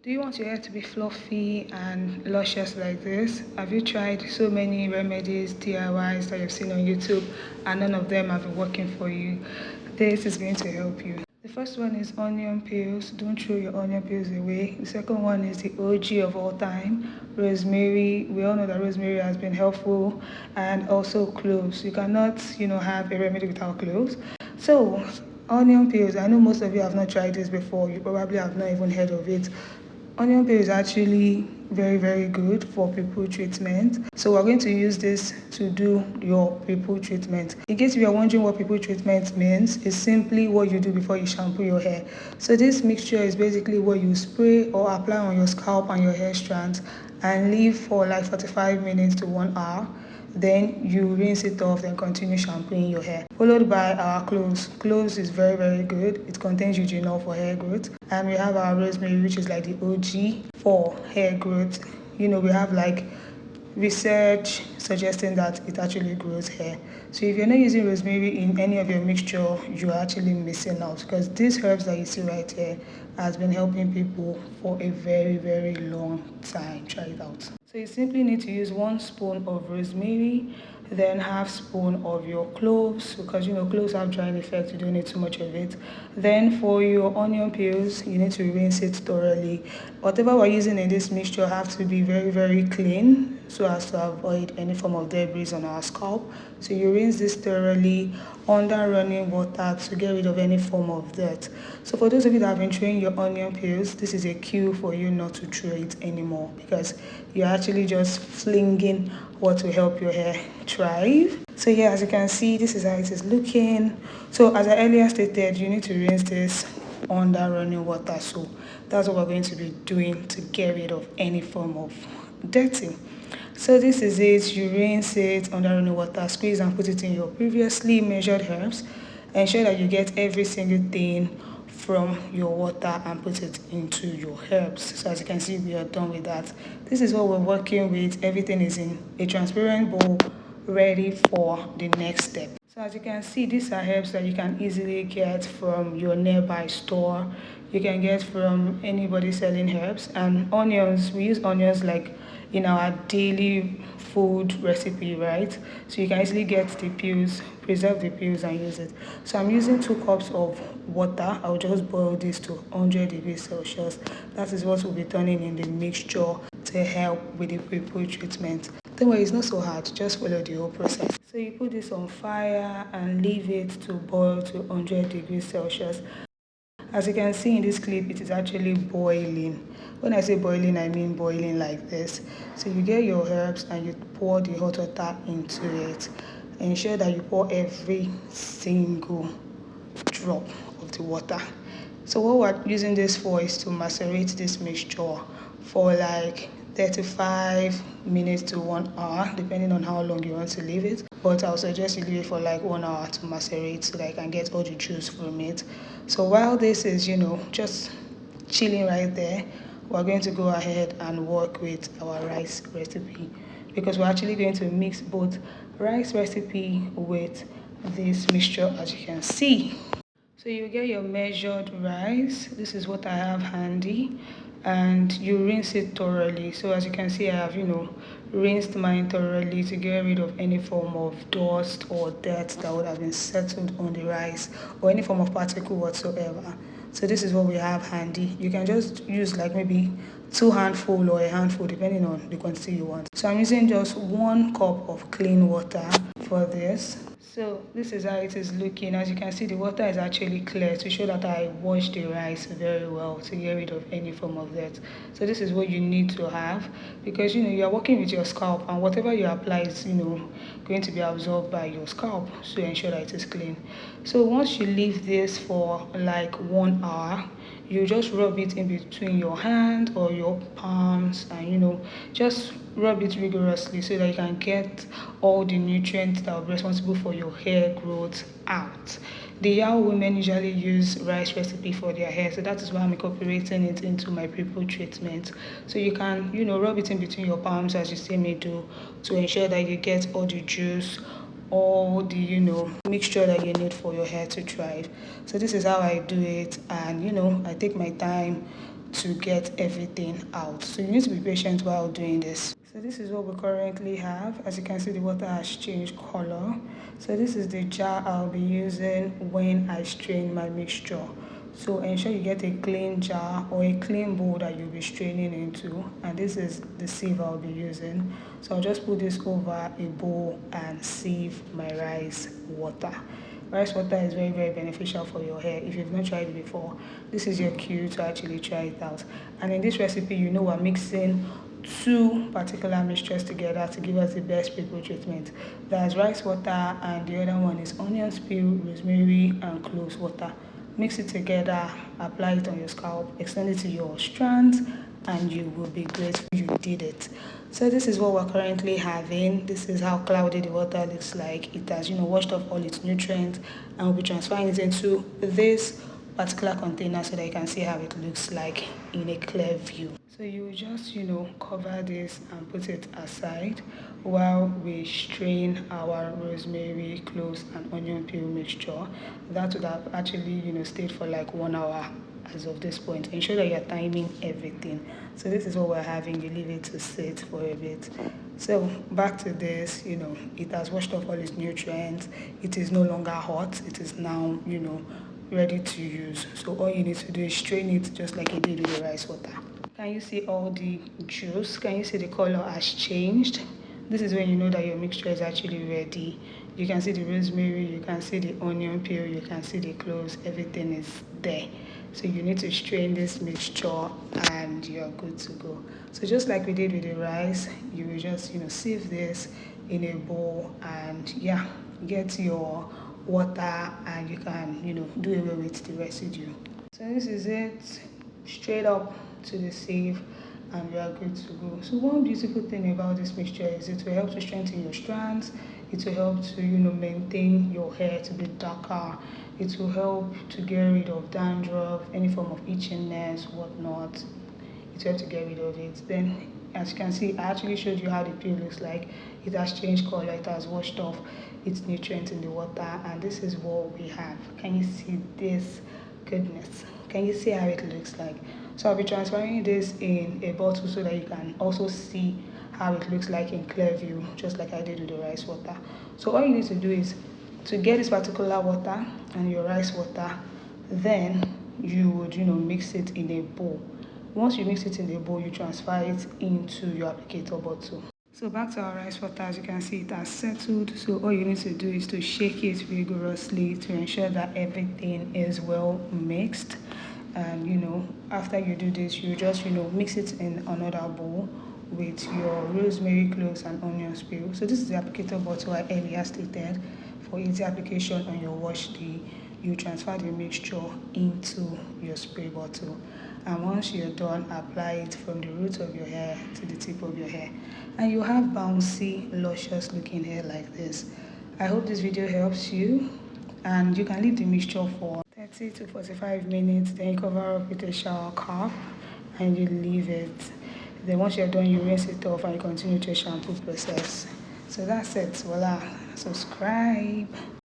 Do you want your hair to be fluffy and luscious like this? Have you tried so many remedies, DIYs that you've seen on YouTube and none of them have been working for you? This is going to help you. The first one is onion peels. Don't throw your onion peels away. The second one is the OG of all time, rosemary. We all know that rosemary has been helpful, and also cloves. You cannot, have a remedy without cloves. So, onion peels. I know most of you have not tried this before. You probably have not even heard of it. Onion peel is actually very good for pimple treatment. So we're going to use this to do your pimple treatment. In case you are wondering what pimple treatment means, it's simply what you do before you shampoo your hair. So this mixture is basically what you spray or apply on your scalp and your hair strands and leave for like 45 minutes to 1 hour. Then you rinse it off, then continue shampooing your hair. Followed by our cloves. Cloves is very good. It contains eugenol for hair growth. And we have our rosemary, which is like the OG for hair growth. We have like research suggesting that it actually grows hair. So if you're not using rosemary in any of your mixture, you're actually missing out, because these herbs that you see right here has been helping people for a very long time. Try it out. So you simply need to use 1 spoon of rosemary, then half spoon of your cloves, because cloves have drying effect. You don't need too much of it. Then for your onion peels, you need to rinse it thoroughly. Whatever we're using in this mixture have to be very clean, so as to avoid any form of debris on our scalp. So you rinse this thoroughly under running water to get rid of any form of dirt. So for those of you that have been throwing your onion peels, this is a cue for you not to throw it anymore, because you're actually just flinging what will help your hair thrive. So yeah, as you can see, this is how it is looking. So as I earlier stated, you need to rinse this under running water. So that's what we're going to be doing to get rid of any form of dirty. So this is it. You rinse it under running water, squeeze and put it in your previously measured herbs. Ensure that you get every single thing from your water and put it into your herbs. So as you can see, we are done with that. This is what we're working with. Everything is in a transparent bowl, ready for the next step. So as you can see, these are herbs that you can easily get from your nearby store. You can get from anybody selling herbs. And onions, we use onions like in our daily food recipe, right? So you can easily get the peels, preserve the peels and use it. So I'm using 2 cups of water. I'll just boil this to 100 degrees Celsius. That is what we'll be turning in the mixture to help with the pimple treatment. Don't worry, it's not so hard. Just follow the whole process. So you put this on fire and leave it to boil to 100 degrees Celsius. As you can see in this clip, it is actually boiling. When I say boiling, I mean boiling like this. So you get your herbs and you pour the hot water into it. Ensure that you pour every single drop of the water. So what we're using this for is to macerate this mixture for like 35 minutes to 1 hour, depending on how long you want to leave it. But I'll suggest you leave it for like 1 hour to macerate so that I can get all the juice from it. So while this is, just chilling right there, we're going to go ahead and work with our rice recipe, because we're actually going to mix both rice recipe with this mixture, as you can see. So you get your measured rice. This is what I have handy, and you rinse it thoroughly. So as you can see, I have, rinsed mine thoroughly to get rid of any form of dust or dirt that would have been settled on the rice or any form of particle whatsoever. So this is what we have handy. You can just use like maybe 2 handful or a handful depending on the quantity you want. So I'm using just 1 cup of clean water for this. So this is how it is looking. As you can see, the water is actually clear to show that I washed the rice very well to get rid of any form of dirt. So this is what you need to have, because you are working with your scalp, and whatever you apply is going to be absorbed by your scalp. So ensure that it is clean. So once you leave this for like 1 hour, you just rub it in between your hand or your palms, and just rub it rigorously so that you can get all the nutrients that are responsible for your hair growth out. The Yao women usually use rice recipe for their hair, so that is why I'm incorporating it into my pimple treatment. So you can rub it in between your palms as you see me do, to ensure that you get all the juice, all the mixture that you need for your hair to thrive. So this is how I do it, and I take my time to get everything out. So you need to be patient while doing this. So this is what we currently have. As you can see, the water has changed color. So this is the jar I'll be using when I strain my mixture. So ensure you get a clean jar or a clean bowl that you'll be straining into, and this is the sieve I'll be using. So I'll just put this over a bowl and sieve my rice water. Rice water is very beneficial for your hair. If you've not tried it before, this is your cue to actually try it out. And in this recipe, you know, we're mixing two particular mixtures together to give us the best pimple treatment. That's rice water, and the other one is onion peel, rosemary and cloves water. Mix it together, apply it on your scalp, extend it to your strands, and you will be grateful you did it. So this is what we're currently having. This is how cloudy the water looks like. It has, washed off all its nutrients, and we'll be transferring it into this particular container so that you can see how it looks like in a clear view. So you will just, cover this and put it aside while we strain our rosemary, cloves and onion peel mixture. That would have actually, stayed for like 1 hour as of this point. Ensure that you're timing everything. So this is what we're having. You leave it to sit for a bit. So back to this, it has washed off all its nutrients. It is no longer hot. It is now, ready to use. So all you need to do is strain it just like you did with the rice water. Can you see all the juice? Can you see the color has changed? This is when you know that your mixture is actually ready. You can see the rosemary, you can see the onion peel, you can see the cloves, everything is there. So you need to strain this mixture and you're good to go. So just like we did with the rice, you will just, sieve this in a bowl and get your water, and you can, do away with the residue. So this is it, straight up to the sieve, and we are good to go. So one beautiful thing about this mixture is it will help to strengthen your strands. It will help to maintain your hair to be darker. It will help to get rid of dandruff, any form of itchiness, whatnot. It will help to get rid of it. Then as you can see, I actually showed you how the peel looks like. It has changed color, it has washed off its nutrients in the water, and this is what we have. Can you see this goodness? Can you see how it looks like? So I'll be transferring this in a bottle so that you can also see how it looks like in clear view, just like I did with the rice water. So all you need to do is to get this particular water and your rice water, then you would mix it in a bowl. Once you mix it in a bowl, you transfer it into your applicator bottle. So back to our rice water, as you can see, it has settled. So all you need to do is to shake it vigorously to ensure that everything is well mixed. And after you do this, you just mix it in another bowl with your rosemary, cloves and onion peel. So this is the applicator bottle I earlier stated. For easy application on your wash day, you transfer the mixture into your spray bottle, and once you're done, apply it from the root of your hair to the tip of your hair, and you have bouncy, luscious looking hair like this. I hope this video helps you, and you can leave the mixture for 30 to 45 minutes, then you cover up with a shower cap and you leave it. Then once you're done, you rinse it off and you continue to shampoo process. So that's it. Voila. Subscribe.